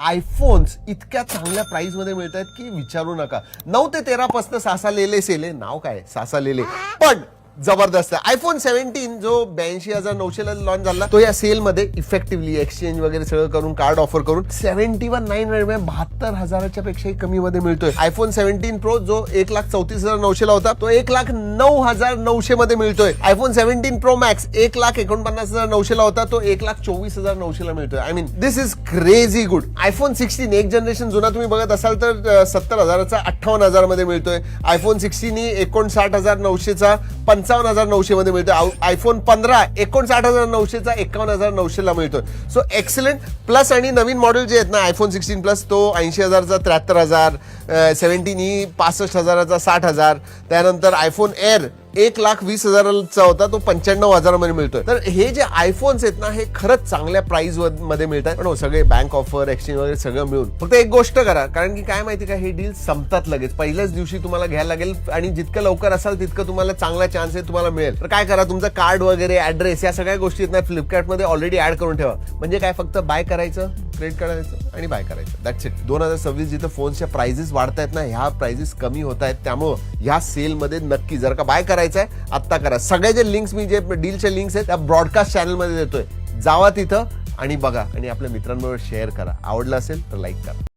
IPhones इतक्या चांगल्या price मध्ये मिळत आहेत की विचारू नका. 9 ते 13 पासून सासा लेले सेले, नाव काय सासा लेले, पण जबरदस्त आहे. आयफोन 17 जो 82,900 लॉन्च झाला तो या सेल मध्ये इफेक्टिव्हली एक्सचेंज वगैरे सगळं करून कार्ड ऑफर करून 71,900 72,000च्या पेक्षाही कमी मध्ये मिळतोय. आयफोन 17 प्रो जो 1,34,900 ला होता तो 1,09,900 मध्ये मिळतोय. आयफोन 17 प्रो मॅक्स 1,49,900 ला होता तो 1,24,900 ला मिळतोय. I mean this is crazy good. IPhone 16 एक जनरेशन जुना तुम्ही बघत असाल तर 70,000चा 58,000 मध्ये मिळतोय. आयफोन 16 59,900चा 55,900 मध्ये मिळतोय. आयफोन 15 59,900चा 51,900 ला मिळतोय. So excellent. प्लस आणि नवीन मॉडेल जे आहेत ना आयफोन 16 प्लस तो 80,000चा 73,000, 17 65,000चा 60,000, त्यानंतर आयफोन एअर 1,20,000चा होता तो 95,000 मध्ये मिळतोय. तर हे जे आयफोन्स आहेत ना हे खरंच चांगल्या प्राइस मध्ये मिळतात. पण सगळे बँक ऑफर एक्सचेंज वगैरे सगळं मिळून फक्त एक गोष्ट करा, कारण की काय माहिती का हे डील संपतात लगेच. पहिल्याच दिवशी तुम्हाला घ्यायला लागेल आणि जितकं लवकर असाल तितकं तुम्हाला चांगला चान्स आहे तुम्हाला मिळेल. तर काय करा, तुमचं कार्ड वगैरे ऍड्रेस या सगळ्या गोष्टी आहेत ना फ्लिपकार्ट मध्ये ऑलरेडी ऍड करून ठेवा. म्हणजे काय फक्त बाय करायचं, क्रेडिट कार्ड द्यायचं आणि बाय करायचं, दॅट्स इट. 2026 जिथं फोनच्या प्राइसेस वाढतायत ना ह्या प्राइसेस कमी होत आहेत. त्यामुळे ह्या सेल मध्ये नक्की जर का बाय करायचं आहे आत्ता करा. सगळे जे लिंक्स मी जे डीलच्या लिंक्स आहेत त्या ब्रॉडकास्ट चॅनल मध्ये देतोय, जावा तिथं आणि बघा आणि आपल्या मित्रांबरोबर शेअर करा. आवडलं असेल तर लाईक करा.